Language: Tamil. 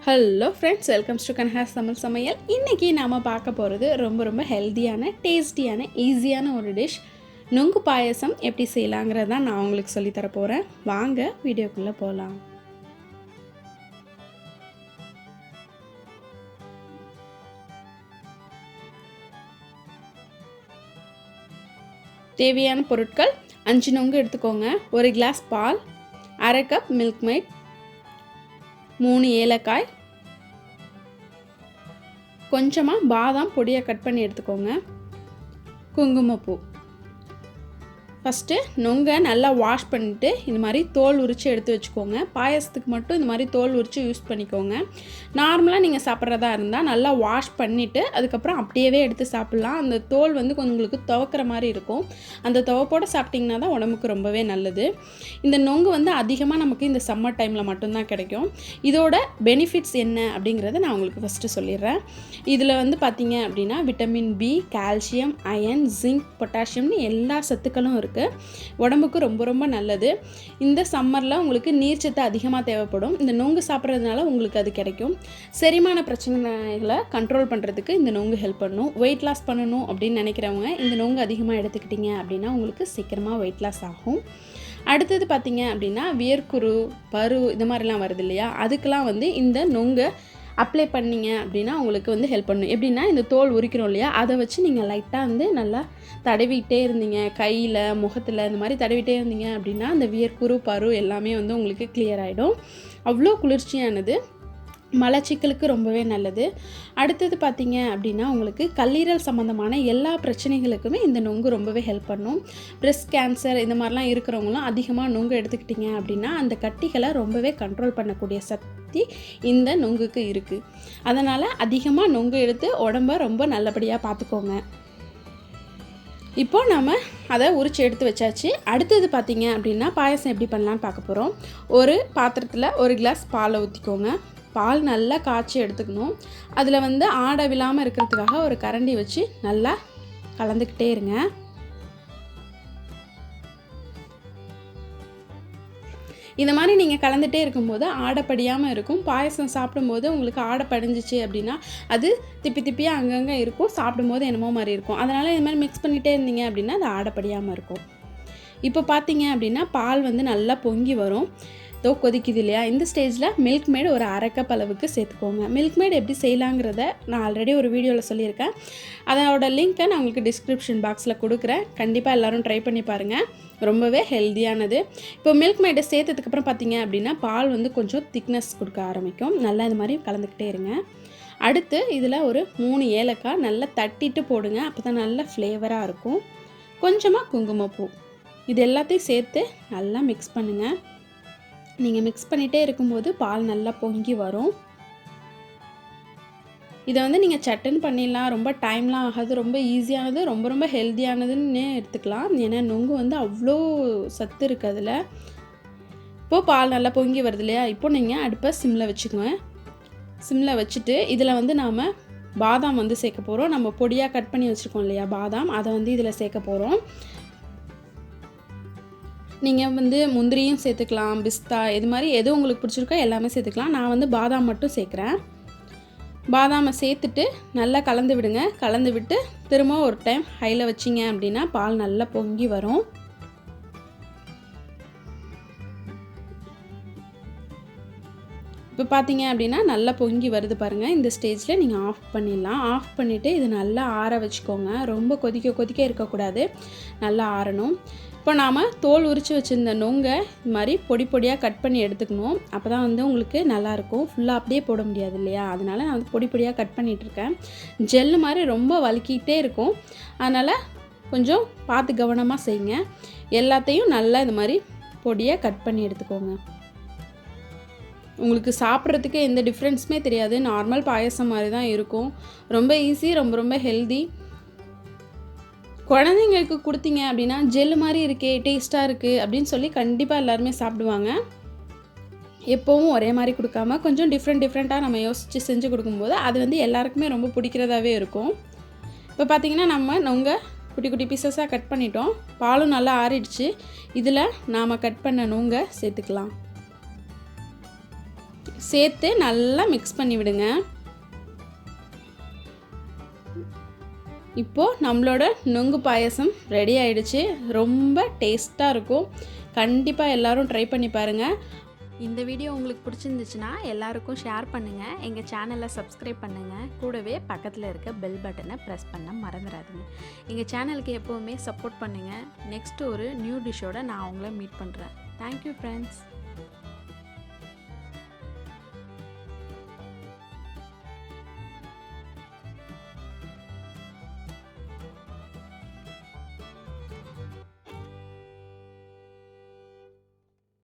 Hello friends, welcomes to Kanaka சமையல். இன்றைக்கி நாம் பார்க்க போகிறது ரொம்ப ஹெல்த்தியான, டேஸ்டியான, ஈஸியான ஒரு டிஷ். நுங்கு பாயசம் எப்படி செய்யலாங்கிறது தான் நான் உங்களுக்கு சொல்லித்தர போகிறேன். வாங்க வீடியோக்குள்ளே போகலாம். தேவையான பொருட்கள்: 5 நுங்கு எடுத்துக்கோங்க, 1 கிளாஸ் பால், அரை கப் மில்க் மேட், 3 ஏலக்காய், கொஞ்சமாக பாதாம் பொடியை கட் பண்ணி எடுத்துக்கோங்க, குங்குமப்பூ. ஃபஸ்ட்டு நுங்கை நல்லா வாஷ் பண்ணிவிட்டு இந்த மாதிரி தோல் உரித்து எடுத்து வச்சுக்கோங்க. பாயசத்துக்கு மட்டும் இந்த மாதிரி தோல் உரித்து யூஸ் பண்ணிக்கோங்க. நார்மலாக நீங்கள் சாப்பிட்றதா இருந்தால் நல்லா வாஷ் பண்ணிவிட்டு அதுக்கப்புறம் அப்படியே எடுத்து சாப்பிட்லாம். அந்த தோல் வந்து உங்களுக்கு துவக்கிற மாதிரி இருக்கும். அந்த துவப்போடு சாப்பிட்டிங்கன்னா தான் உடம்புக்கு ரொம்பவே நல்லது. இந்த நுங்கு வந்து அதிகமாக நமக்கு இந்த சம்மர் டைமில் மட்டும்தான் கிடைக்கும். இதோட பெனிஃபிட்ஸ் என்ன அப்படிங்கிறத நான் உங்களுக்கு ஃபஸ்ட்டு சொல்லிடுறேன். இதில் வந்து பார்த்திங்க அப்படின்னா vitamin B, calcium, iron, zinc, பொட்டாசியம்னு எல்லா சத்துக்களும் இருக்குது. உடம்புக்கு ரொம்ப நல்லது. இந்த சம்மரில் உங்களுக்கு நீர்ச்சத்து அதிகமாக தேவைப்படும். இந்த நுங்கு சாப்பிட்றதுனால உங்களுக்கு அது கிடைக்கும். செரிமான பிரச்சனைகளை கண்ட்ரோல் பண்ணுறதுக்கு இந்த நுங்கு ஹெல்ப் பண்ணும். வெயிட் லாஸ் பண்ணணும் அப்படின்னு நினைக்கிறவங்க இந்த நுங்கு அதிகமாக எடுத்துக்கிட்டிங்க அப்படின்னா உங்களுக்கு சீக்கிரமாக வெயிட் லாஸ் ஆகும். அடுத்தது பார்த்திங்க அப்படின்னா வியர்க்குரு, பரு இந்த மாதிரிலாம் வருது இல்லையா, அதுக்கெலாம் வந்து இந்த நுங்கை அப்ளை பண்ணிங்க அப்படின்னா உங்களுக்கு வந்து ஹெல்ப் பண்ணும். எப்படின்னா இந்த தோல் உரிக்கிறோம் இல்லையா, அதை வச்சு நீங்கள் லைட்டாக வந்து நல்லா தடவிக்கிட்டே இருந்தீங்க, கையில், முகத்தில் இந்த மாதிரி தடவிட்டே இருந்தீங்க அப்படின்னா அந்த வியர்க்குரு, பரு எல்லாமே வந்து உங்களுக்கு கிளியர் ஆகிடும். அவ்வளோ குளிர்ச்சியானது, மலச்சிக்கலுக்கு ரொம்பவே நல்லது. அடுத்தது பார்த்திங்க அப்படின்னா உங்களுக்கு கல்லீரல் சம்மந்தமான எல்லா பிரச்சனைகளுக்குமே இந்த நுங்கு ரொம்பவே ஹெல்ப் பண்ணும். பிரெஸ்ட் கேன்சர் இந்த மாதிரிலாம் இருக்கிறவங்களும் அதிகமாக நுங்கு எடுத்துக்கிட்டிங்க அப்படின்னா அந்த கட்டிகளை ரொம்பவே கண்ட்ரோல் பண்ணக்கூடிய சக்தி இந்த நுங்குக்கு இருக்குது. அதனால் அதிகமாக நுங்கு எடுத்து உடம்ப ரொம்ப நல்லபடியாக பார்த்துக்கோங்க. இப்போது நம்ம அதை உரித்து எடுத்து வச்சாச்சு. அடுத்தது பார்த்திங்க அப்படின்னா பாயசம் எப்படி பண்ணலான்னு பார்க்க போகிறோம். ஒரு பாத்திரத்தில் 1 கிளாஸ் பாலை ஊற்றிக்கோங்க. பால் நல்லா காய்ச்சி எடுத்துக்கணும். அதில் வந்து ஆடை விழாமல் இருக்கிறதுக்காக ஒரு கரண்டி வச்சு நல்லா கலந்துக்கிட்டே இருங்க. இந்த மாதிரி நீங்கள் கலந்துகிட்டே இருக்கும்போது ஆடை படியாமல் இருக்கும். பாயசம் சாப்பிடும்போது உங்களுக்கு ஆடை படிஞ்சிச்சு அப்படின்னா அது திப்பியாக அங்கங்கே இருக்கும். சாப்பிடும்போது என்னமோ மாதிரி இருக்கும். அதனால் இது மாதிரி மிக்ஸ் பண்ணிகிட்டே இருந்தீங்க அப்படின்னா அது ஆடை படியாமல் இருக்கும். இப்போ பார்த்தீங்க அப்படின்னா பால் வந்து நல்லா பொங்கி வரும். கொதிக்குது இல்லையா, இந்த ஸ்டேஜில் மில்க் மேட் ஒரு அரை கப் அளவுக்கு சேர்த்துக்கோங்க. மில்க் மேட் எப்படி செய்யலாங்கிறத நான் ஆல்ரெடி ஒரு வீடியோவில் சொல்லியிருக்கேன். அதோட லிங்க்கை நான் உங்களுக்கு டிஸ்கிரிப்ஷன் பாக்ஸில் கொடுக்குறேன். கண்டிப்பாக எல்லோரும் ட்ரை பண்ணி பாருங்கள். ரொம்பவே ஹெல்த்தியானது. இப்போ மில்க் மேட்டை சேர்த்ததுக்கப்புறம் பார்த்திங்க அப்படின்னா பால் வந்து கொஞ்சம் திக்னஸ் கொடுக்க ஆரம்பிக்கும். நல்லா இது மாதிரி கலந்துக்கிட்டே இருங்க. அடுத்து இதில் ஒரு 3 ஏலக்காய் நல்லா தட்டிட்டு போடுங்க. அப்போ தான் நல்ல ஃப்ளேவராக இருக்கும். கொஞ்சமாக குங்குமப்பூ, இது எல்லாத்தையும் சேர்த்து நல்லா மிக்ஸ் பண்ணுங்கள். நீங்கள் மிக்ஸ் பண்ணிகிட்டே இருக்கும்போது பால் நல்லா பொங்கி வரும். இதை வந்து நீங்கள் சட்டுன்னு பண்ணிடலாம். ரொம்ப டைம்லாம் ஆகாது. ரொம்ப ஈஸியானது, ரொம்ப ஹெல்த்தியானதுன்னு எடுத்துக்கலாம். ஏன்னா நுங்கு வந்து அவ்வளோ சத்து இருக்குது அதில். இப்போது பால் நல்லா பொங்கி வருது இல்லையா, இப்போ நீங்கள் அடுப்பை சிம்மில் வச்சுக்கோங்க. சிம்மில் வச்சுட்டு இதில் வந்து நாம் பாதாம் வந்து சேர்க்க போகிறோம். நம்ம பொடியாக கட் பண்ணி வச்சுருக்கோம் இல்லையா பாதாம், அதை வந்து இதில் சேர்க்க போகிறோம். நீங்கள் வந்து முந்திரியும் சேர்த்துக்கலாம், பிஸ்தா, இது மாதிரி எது உங்களுக்கு பிடிச்சிருக்கோ எல்லாமே சேர்த்துக்கலாம். நான் வந்து பாதாம் மட்டும் சேர்க்குறேன். பாதாமை சேர்த்துட்டு நல்லா கலந்து விடுங்க. கலந்து விட்டு திரும்ப ஒரு டைம் ஹையில் வச்சிங்க அப்படின்னா பால் நல்லா பொங்கி வரும். இப்போ பார்த்தீங்க அப்படின்னா நல்லா பொங்கி வருது பாருங்கள். இந்த ஸ்டேஜில் நீங்கள் ஆஃப் பண்ணிடலாம். ஆஃப் பண்ணிவிட்டு இது நல்லா ஆற வச்சுக்கோங்க. ரொம்ப கொதிக்க இருக்கக்கூடாது, நல்லா ஆறணும். இப்போ நாம் தோல் உரித்து வச்சுருந்த நுங்கை இது மாதிரி பொடியாக கட் பண்ணி எடுத்துக்கணும். அப்போ தான் வந்து உங்களுக்கு நல்லாயிருக்கும். ஃபுல்லாக அப்படியே போட முடியாது இல்லையா, அதனால் நான் வந்து பொடியாக கட் பண்ணிகிட்ருக்கேன். ஜெல்லு மாதிரி ரொம்ப வலிக்கிட்டே இருக்கும். அதனால் கொஞ்சம் பார்த்து கவனமாக செய்யுங்க. எல்லாத்தையும் நல்லா இந்த மாதிரி பொடியாக கட் பண்ணி எடுத்துக்கோங்க. உங்களுக்கு சாப்பிட்றதுக்கு எந்த டிஃப்ரென்ஸுமே தெரியாது. நார்மல் பாயசம் மாதிரி தான் இருக்கும். ரொம்ப ஈஸி, ரொம்ப ஹெல்தி. குழந்தைங்களுக்கு கொடுத்தீங்க அப்படின்னா ஜெல்லு மாதிரி இருக்கே, டேஸ்ட்டாக இருக்குது அப்படின்னு சொல்லி கண்டிப்பாக எல்லாருமே சாப்பிடுவாங்க. எப்போவும் ஒரே மாதிரி கொடுக்காம கொஞ்சம் டிஃப்ரெண்ட்டாக நம்ம யோசித்து செஞ்சு கொடுக்கும்போது அது வந்து எல்லாருக்குமே ரொம்ப பிடிக்கிறதாவே இருக்கும். இப்போ பார்த்திங்கன்னா நம்ம நுங்க குட்டி பீசஸாக கட் பண்ணிட்டோம். பாலும் நல்லா ஆறிடுச்சு. இதில் நாம் கட் பண்ண நுங்கை சேர்த்துக்கலாம். சேர்த்து நல்லா மிக்ஸ் பண்ணி விடுங்க. இப்போது நம்மளோட நுங்கு பாயசம் ரெடி ஆயிடுச்சு. ரொம்ப டேஸ்ட்டாக இருக்கும். கண்டிப்பாக எல்லோரும் ட்ரை பண்ணி பாருங்கள். இந்த வீடியோ உங்களுக்கு பிடிச்சிருந்துச்சுன்னா எல்லாருக்கும் ஷேர் பண்ணுங்கள். எங்கள் சேனலை சப்ஸ்கிரைப் பண்ணுங்கள். கூடவே பக்கத்தில் இருக்க பெல் பட்டனை ப்ரெஸ் பண்ண மறந்துடாதீங்க. எங்கள் சேனலுக்கு எப்போவுமே சப்போர்ட் பண்ணுங்கள். நெக்ஸ்ட்டு ஒரு நியூ டிஷ்ஷோடு நான் உங்களை மீட் பண்ணுறேன். Thank you friends.